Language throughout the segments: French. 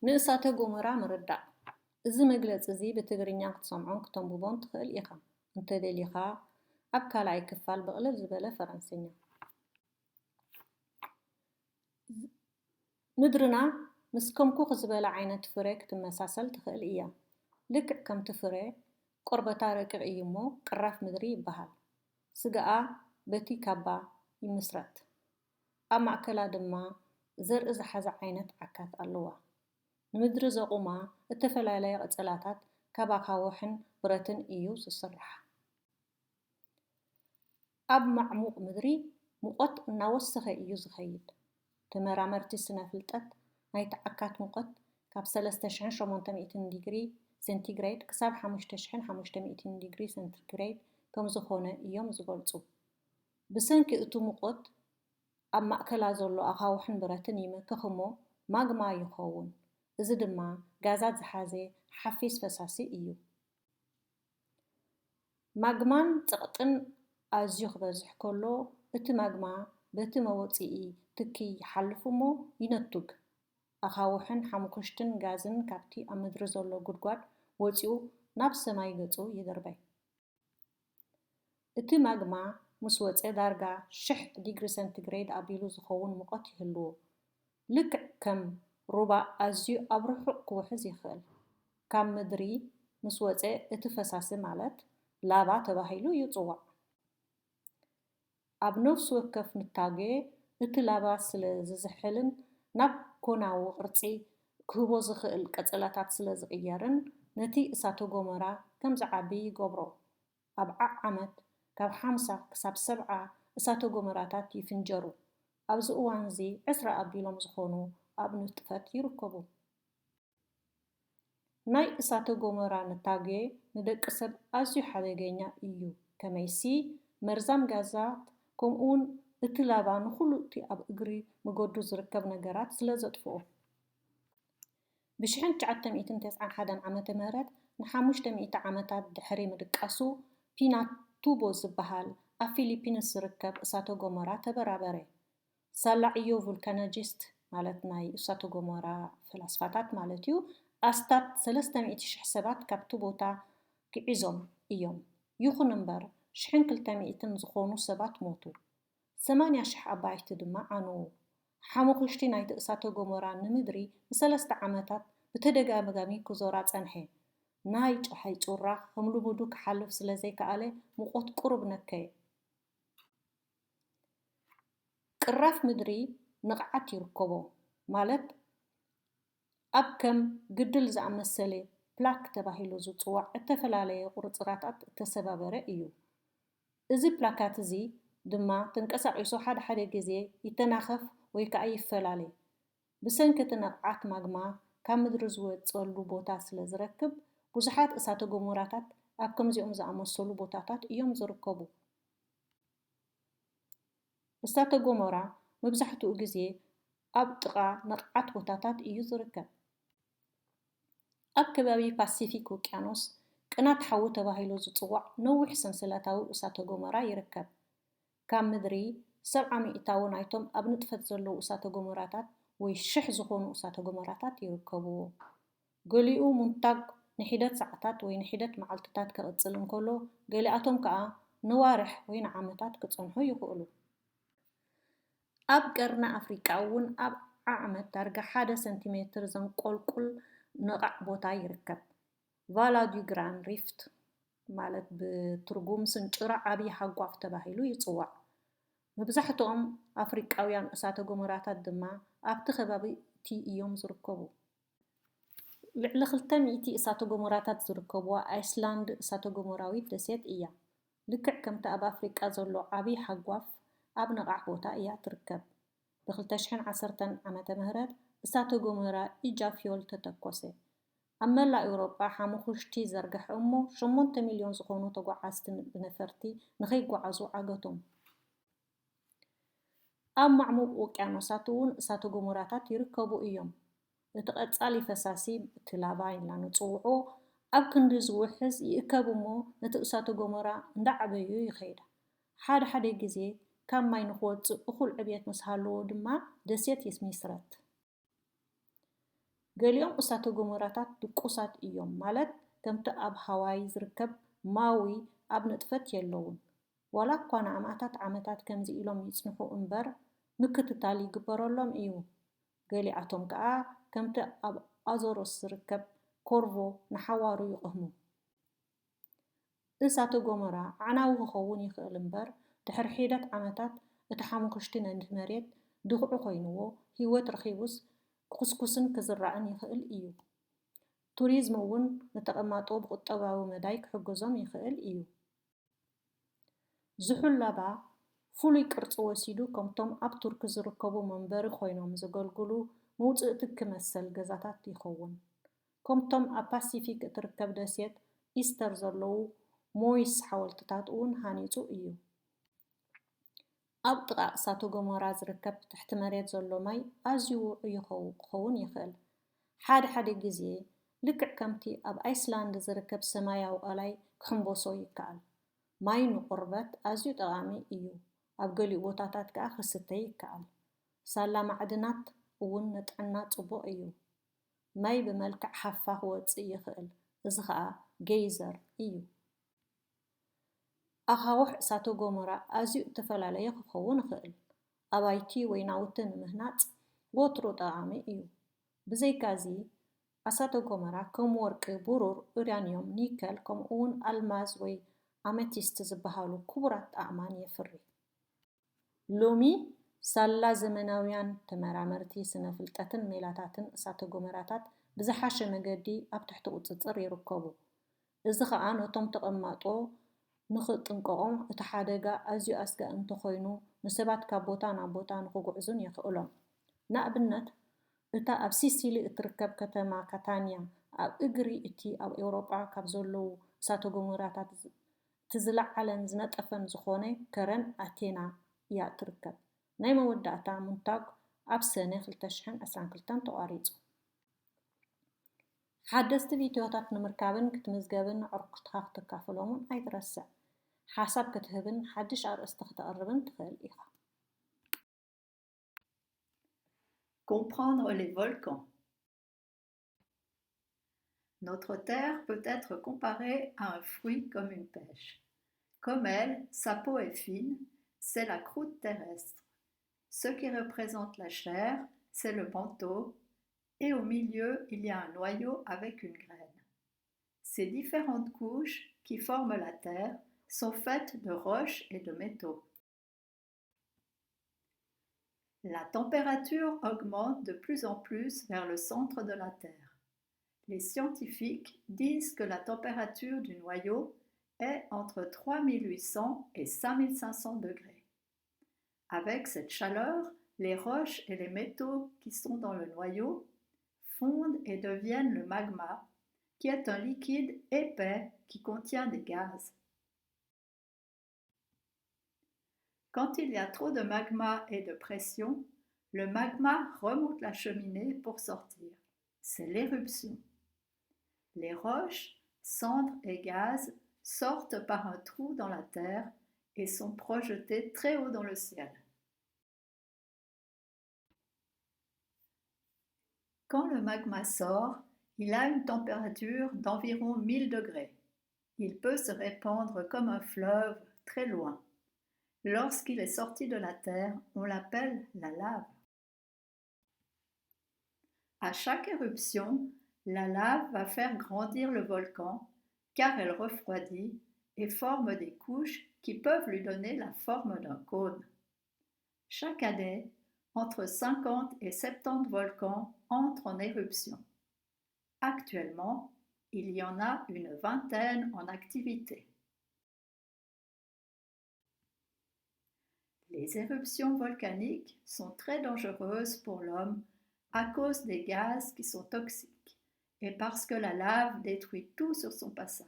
ንእሳተ ጎመራ ምርዳእ እዚ መግለፂ እዚ ብትግርኛ ክትሰምዖን ክትንብቦን ትኽእል ኢኻ እንተደሊኻ ኣብ ካልኣይ ክፋል ብቕልል ዝበለ ፈረንሰኛ ምድርና ምስ ከምኩ ዝበለ ዓይነት ፍረ ክትመሳሰል ትኽእል እያ ልክዕ ከምቲ ፍረ ቆርበታ ረቂቕ እዩ እሞ ቅራፍ ምድሪ ይበሃል ስጋኣ በቲ ካባ ይምስረት ኣብ ማእከላ ድማ ዘርኢ ዝሓዘ ዓይነት ዓካት ኣለዋ ንምድሪ ዘቑማ እተፈላለየ ቅፅላታት ካብ ኣኻውሕን ብረትን እዩ ዝስራሕ ኣብ ማዕሙቕ ምድሪ ሙቐት እናወሰኸ እዩ ዝኸይድ ተመራመርቲ ስነ ፍልጠት ናይቲ ዓካት ሙቐት ካብ 3800 ዲግሪ ሴንቲግሬድ ክሳብ 5500 ዲግሪ ሴንቲግሬድ ከም ዝኾነ እዮም ዝገልጹ ብሰንኪ እቲ ሙቐት ኣብ ማእከላ ዘሎ ኣኻውሕን ብረትን ይመክኽ እሞ ማግማ ይኸውን እዚ ድማ ጋዛት ዝሓዘ ሓፊስ ፈሳሲ እዩ ማግማን ፀቕጥን ኣዝዩ ክበዝሕ ከሎ እቲ ማግማ በቲ መወፂኢ ትኪ ይሓልፍ እሞ ይነቱግ ኣኻውሕን ሓሙኽሽትን ጋዝን ካብቲ ኣብ ምድሪ ዘሎ ጉድጓድ ወፂኡ ናብ ሰማይ ገፁ ይድርበይ እቲ ማግማ ምስ ወፀ ዳርጋ 1000 ዲግሪ ሴንቲግሬድ ኣቢሉ ዝኸውን ሙቐት ይህልዎ ልክዕ ከም ሩባ ኣዝዩ ኣብ ርሑቕ ክውሕዝ ይኽእል ካብ ምድሪ ምስ ወፀ እቲ ፈሳሲ ማለት ላባ ተባሂሉ ይፅዋዕ ኣብ ነፍሲ ወከፍ ንታጌ እቲ ላባ ስለ ዝዝሕልን ናብ ኮናዊ ቅርፂ ክህቦ ዝኽእል ቀፅላታት ስለ ዝቕየርን ነቲ እሳተ ጎመራ ከም ዝዓቢ ይገብሮ ኣብ ዓመት ካብ 50 ክሳብ 70 እሳተ ጎመራታት ይፍንጀሩ ኣብዚ እዋን እዚ 20 ኣቢሎም ዝኾኑ ኣብ ንጥፈት ይርከቡ ናይ እሳተ ጎመራ ንታጌ ንደቂ ሰብ ኣዝዩ ሓደገኛ እዩ ከመይሲ መርዛም ጋዛት ከምኡውን እቲ ላባ ንኹሉ እቲ ኣብ እግሪ መገዱ ዝርከብ ነገራት ስለ ዘጥፍኦ ብ1991 ዓመተ ምህረት ን500 ዓመታት ድሕሪ ምድቃሱ ፒናቱቦ ዝበሃል ኣብ ፊሊፒንስ ዝርከብ እሳተ ጎመራ ተበራበረ ሳላዕዮ ቮልካኖሎጂስት ማለት ናይ እሳተ ጎመራ ፈላስፋታት ማለት እዩ ኣስታት 300,000 ሰባት ካብቲ ቦታ ክዒዞም እዮም ይኹን እምበር 1200 ዝኾኑ ሰባት ሞቱ 80,000 ኣባይቲ ድማ ዓነዉ ሓሙኽሽቲ ናይቲ እሳተ ጎመራ ንምድሪ ን3 ዓመታት ብተደጋጋሚ ክዞራ ፀንሐ ናይ ጨሓይ ጩራ ከም ልሙዱ ክሓልፍ ስለ ዘይከኣለ ሙቐት ቁሩብ ነከየ ቅራፍ ምድሪ ንቕዓት ይርከቦ ማለት ኣብ ከም ግድል ዝኣመሰለ ፕላክ ተባሂሉ ዝፅዋዕ እተፈላለየ ቁርፅራታት እተሰባበረ እዩ እዚ ፕላካት እዚ ድማ ተንቀሳቒሱ ሓደ ግዜ ይተናኸፍ ወይ ከዓ ይፈላለ ብሰንኪ እቲ ነቕዓት ማግማ ካብ ምድሪ ዝወፀሉ ቦታ ስለ ዝረክብ ብዙሓት እሳተ ጎመራታት ኣብ ከምዚኦም ዝኣመሰሉ ቦታታት እዮም ዝርከቡ እሳተ ጎመራ መብዛሕትኡ ግዜ ኣብ ጥቓ ነቕዓት ቦታታት እዩ ዝርከብ ኣብ ከባቢ ፓሲፊክ ውቅያኖስ ቅናት ሓዊ ተባሂሉ ዝፅዋዕ ነዊሕ ሰንሰለታዊ እሳተ ጎመራ ይርከብ ካብ ምድሪ 70 ሚእታዊ ናይቶም ኣብ ንጥፈት ዘለዉ እሳተ ጎመራታት ወይ 1000 ዝኾኑ እሳተ ጎመራታት ይርከብዎ ገሊኡ ሙንታግ ንሒደት ሰዓታት ወይ ንሒደት መዓልትታት ክቕፅል እንከሎ ገሊኣቶም ከዓ ንዋርሕ ወይ ንዓመታት ክፀንሑ ይኽእሉ ኣብ ቀርና ኣፍሪቃ እውን ኣብ ዓመት ዳርጋ 1 ሴንቲሜትር ዘንቆልቁል ነቓዕ ቦታ ይርከብ ቫላ ዱ ግራን ሪፍት ማለት ብትርጉም ስንጭራ ዓብይ ሓጓፍ ተባሂሉ ይፅዋዕ መብዛሕትኦም ኣፍሪቃውያን እሳተ ጎመራታት ድማ ኣብቲ ከባቢ እቲ እዮም ዝርከቡ ልዕሊ 200 እሳተ ጎመራታት ዝርከብዋ ኣይስላንድ እሳተ ጎመራዊት ደሴት እያ ልክዕ ከምቲ ኣብ ኣፍሪቃ ዘሎ ዓብይ ሓጓፍ ኣብ ነቓዕ ቦታ እያ ትርከብ ብ2010 ዓመተ ምህረት እሳተ ጎመራ ኢጃፍዮል ተተኮሰ ኣብ መላእ ኤውሮጳ ሓሙኽሽቲ ዘርግሐ እሞ 8 ሚልዮን ዝኾኑ ተጓዓዝቲ ብነፈርቲ ንኸይጓዓዙ ዓገቶም ኣብ ማዕሙቕ ውቅያኖሳት እውን እሳተ ጎመራታት ይርከቡ እዮም እቲ ቀፃሊ ፈሳሲ እቲ ላቫ ኢልና ንፅውዖ ኣብ ክንዲ ዝውሕዝ ይእከብ እሞ ነቲ እሳተ ጎመራ እንዳዓበዩ ይኸይዳ ሓደ ግዜ ካብ ማይ ንኽወፅእ እኹል ዕብየት ምስ ሃለዎ ድማ ደሴት ይስመስረት ገሊኦም እሳተ ገሞራታት ድቁሳት እዮም ማለት ከምቲ ኣብ ሃዋይ ዝርከብ ማዊ ኣብ ንጥፈት የለውን ዋላ እኳ ንኣማእታት ዓመታት ከምዚ ኢሎም ይጽንሑ እምበር ምክትታል ይግበረሎም እዩ ገሊኣቶም ከዓ ከምቲ ኣብ ኣዞሮስ ዝርከብ ኮርቮ ንሓዋሩ ይቕህሙ እሳተ ገሞራ ዓናዊ ክኸውን ይኽእል እምበር ድሕሪ ሒደት ዓመታት እቲ ሓሙኽሽቲ ነቲ መሬት ድኹዑ ኮይኑዎ ህይወት ረኺቡስ ክኩስኩስን ክዝራእን ይኽእል እዩ ቱሪዝም እውን ንተቐማጦ ብቁጠባዊ መዳይ ክሕግዞም ይኽእል እዩ ዝሑለባ ፍሉይ ቅርፂ ወሲዱ ከምቶም ኣብ ቱርኪ ዝርከቡ መንበሪ ኮይኖም ዘገልግሉ መውፅእቲ ክመሰል ገዛታት ይኸውን ከምቶም ኣብ ፓሲፊክ እትርከብ ደሴት ኢስተር ዘለዉ ሞይስ ሓወልትታት እውን ሃኒፁ እዩ ኣብ ጥቓ እሳተ ገሞራ ዝርከብ ትሕቲ መሬት ዘሎ ማይ ኣዝዩ ውዑይ ክኸውን ይኽእል ሓደ ግዜ ልክዕ ከምቲ ኣብ ኣይስላንድ ዝርከብ ሰማያዊ ቀላይ ክሕንበሶ ይከኣል ማይ ንቁርበት ኣዝዩ ጠቓሚ እዩ ኣብ ገሊኡ ቦታታት ከዓ ክስተ ይከኣል ሳላ ማዕድናት እውን ንጥዕና ጽቡቕ እዩ ማይ ብመልክዕ ሓፋ ክወፅእ ይኽእል እዚ ከዓ ጌይዘር እዩ ኣኻውሕ እሳተ ገሞራ ኣዝዩ ዝተፈላለየ ክኸውን ይኽእል ኣባይቲ ወይ ናውቲ ንምህናፅ ወትሩ ጠቓሚ እዩ ብዘይካዚ እሳተ ገሞራ ከም ወርቂ ብሩር ኡራንዮም ኒከል ከምኡ እውን ኣልማዝ ወይ ኣሜቲስት ዝበሃሉ ክቡራት ኣእማን የፍሪ ሎሚ ሳላ ዘመናውያን ተመራመርቲ ስነ ፍልጠትን ሜላታትን እሳተ ገሞራታት ብዝሓሸ መገዲ ኣብ ትሕቲ ቁፅፅር ይርከቡ እዚ ከዓ ነቶም ተቐማጦ ንኽጥንቀቖም እቲ ሓደጋ ኣዝዩ ኣስጋኢ እንተኾይኑ ንሰባት ካብ ቦታ ናብ ቦታ ንክጉዕዙን የኽእሎም ንኣብነት እታ ኣብ ሲሲሊ እትርከብ ከተማ ካታንያ ኣብ እግሪ እቲ ኣብ ኤውሮጳ ካብ ዘለዉ እሳተ ገሞራታት እቲ ዝለዓለን ዝነጠፈን ዝኾነ ከረን ኣቴና እያ ትርከብ ናይ መወዳእታ ሙንታግ ኣብ ሰነ 2022 ተቋሪፁ ሓደስቲ ቪድዮታት ንምርካብን ክትምዝገብን ዕርክትካ ክትካፈሎምን ኣይትረስዕ ሓሳብ ክትህብን ሓድሽ ኣርእስቲ ክትቐርብን ትኽእል ኢኻ Comprendre les volcans. Notre Terre peut être comparée à un fruit comme une pêche. Comme elle, sa peau est fine, c'est la croûte terrestre. Ce qui représente la chair, c'est le manteau, et au milieu, il y a un noyau avec une graine. Ces différentes couches qui forment la Terre sont faites de roches et de métaux. La température augmente de plus en plus vers le centre de la Terre. Les scientifiques disent que la température du noyau est entre 3800 et 5500 degrés. Avec cette chaleur, les roches et les métaux qui sont dans le noyau fondent et deviennent le magma, qui est un liquide épais qui contient des gaz. Quand il y a trop de magma et de pression, le magma remonte la cheminée pour sortir. C'est l'éruption. Les roches, cendres et gaz sortent par un trou dans la terre et sont projetés très haut dans le ciel. Quand le magma sort, il a une température d'environ 1000 degrés. Il peut se répandre comme un fleuve très loin. Lorsqu'il est sorti de la terre, on l'appelle la lave. À chaque éruption, la lave va faire grandir le volcan car elle refroidit et forme des couches qui peuvent lui donner la forme d'un cône. Chaque année, entre 50 et 70 volcans entrent en éruption. Actuellement, il y en a une vingtaine en activité. Les éruptions volcaniques sont très dangereuses pour l'homme à cause des gaz qui sont toxiques et parce que la lave détruit tout sur son passage.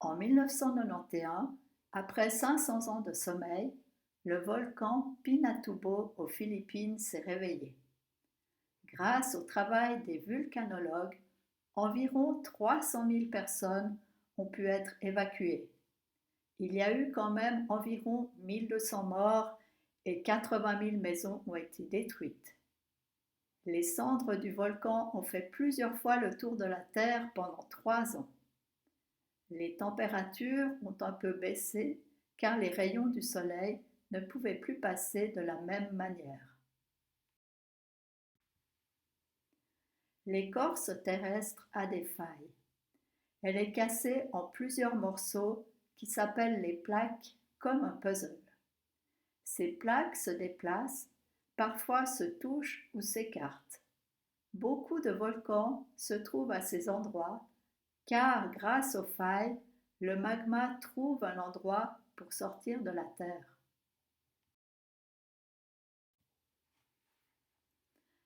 En 1991, après 500 ans de sommeil, le volcan Pinatubo aux Philippines s'est réveillé. Grâce au travail des vulcanologues, environ 300 000 personnes ont pu être évacuées. Il y a eu quand même environ 1200 morts et 80 000 maisons ont été détruites. Les cendres du volcan ont fait plusieurs fois le tour de la Terre pendant 3 ans. Les températures ont un peu baissé car les rayons du soleil ne pouvaient plus passer de la même manière. L'écorce terrestre a des failles. Elle est cassée en plusieurs morceaux qui s'appellent les plaques, comme un puzzle. Ces plaques se déplacent, parfois se touchent ou s'écartent. Beaucoup de volcans se trouvent à ces endroits car, grâce aux failles, le magma trouve un endroit pour sortir de la terre.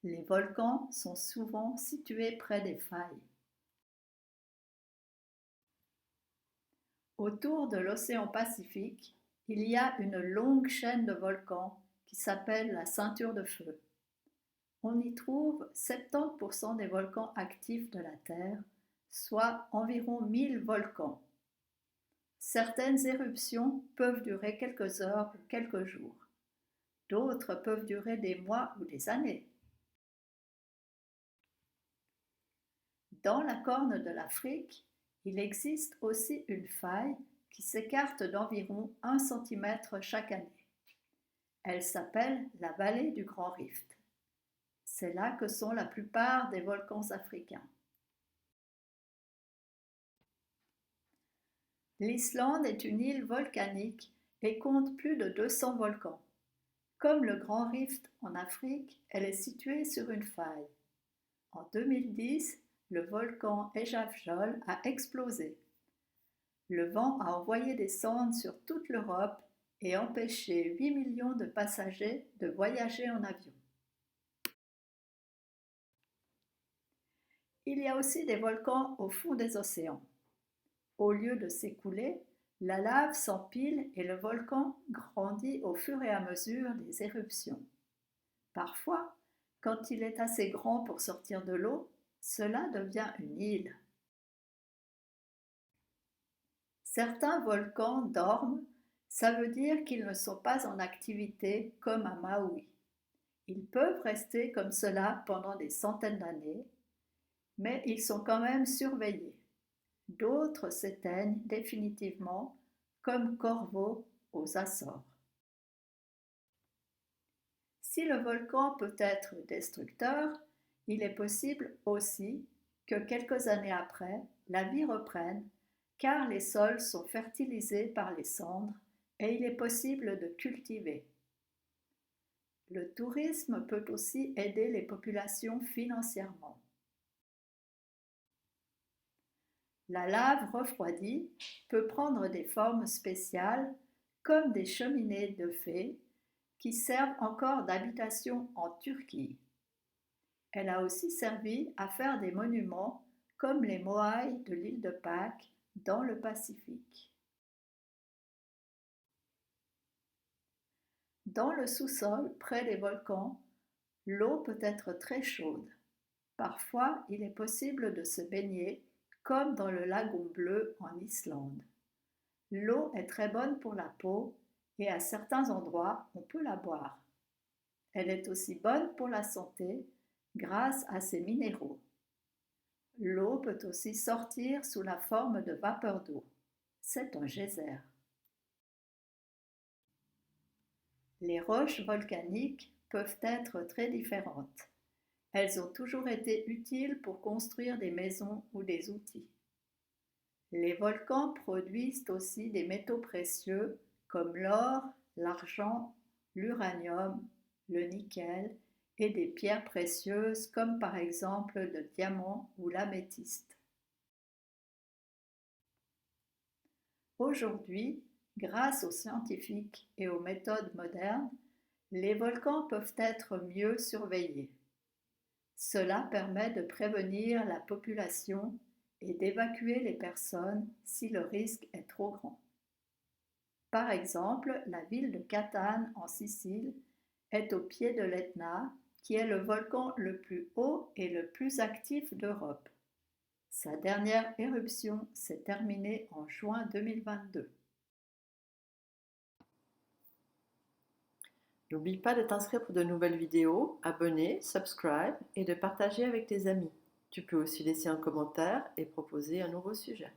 Les volcans sont souvent situés près des failles. Autour de l'océan Pacifique, il y a une longue chaîne de volcans qui s'appelle la ceinture de feu. On y trouve 70% des volcans actifs de la Terre, soit environ 1000 volcans. Certaines éruptions peuvent durer quelques heures ou quelques jours. D'autres peuvent durer des mois ou des années. Dans la corne de l'Afrique, il existe aussi une faille qui s'écarte d'environ 1 cm chaque année. Elle s'appelle la vallée du Grand Rift. C'est là que sont la plupart des volcans africains. L'Islande est une île volcanique et compte plus de 200 volcans. Comme le Grand Rift en Afrique, elle est située sur une faille. En 2010, le volcan Eyjafjallajökull a explosé. Le vent a envoyé des cendres sur toute l'Europe et empêché 8 millions de passagers de voyager en avion. Il y a aussi des volcans au fond des océans. Au lieu de s'écouler, la lave s'empile et le volcan grandit au fur et à mesure des éruptions. Parfois, quand il est assez grand pour sortir de l'eau, cela devient une île. Certains volcans dorment, ça veut dire qu'ils ne sont pas en activité comme à Maui. Ils peuvent rester comme cela pendant des centaines d'années, mais ils sont quand même surveillés. D'autres s'éteignent définitivement, comme Corvo aux Açores. Si le volcan peut être destructeur, il est possible aussi que quelques années après, la vie reprenne, car les sols sont fertilisés par les cendres et il est possible de cultiver. Le tourisme peut aussi aider les populations financièrement. La lave refroidie peut prendre des formes spéciales comme des cheminées de fées qui servent encore d'habitation en Turquie. Elle a aussi servi à faire des monuments comme les Moai de l'île de Pâques dans le Pacifique. Dans le sous-sol, près des volcans, l'eau peut être très chaude. Parfois, il est possible de se baigner, comme dans le lagon bleu en Islande. L'eau est très bonne pour la peau et à certains endroits, on peut la boire. Elle est aussi bonne pour la santé grâce à ses minéraux. L'eau peut aussi sortir sous la forme de vapeur d'eau. C'est un geyser. Les roches volcaniques peuvent être très différentes. Elles ont toujours été utiles pour construire des maisons ou des outils. Les volcans produisent aussi des métaux précieux comme l'or, l'argent, l'uranium, le nickel et des pierres précieuses comme par exemple le diamant ou l'améthyste. Aujourd'hui, grâce aux scientifiques et aux méthodes modernes, les volcans peuvent être mieux surveillés. Cela permet de prévenir la population et d'évacuer les personnes si le risque est trop grand. Par exemple, la ville de Catane en Sicile est au pied de l'Etna, qui est le volcan le plus haut et le plus actif d'Europe. Sa dernière éruption s'est terminée en juin 2022. N'oublie pas de t'inscrire pour de nouvelles vidéos, abonner, subscribe et de partager avec tes amis. Tu peux aussi laisser un commentaire et proposer un nouveau sujet.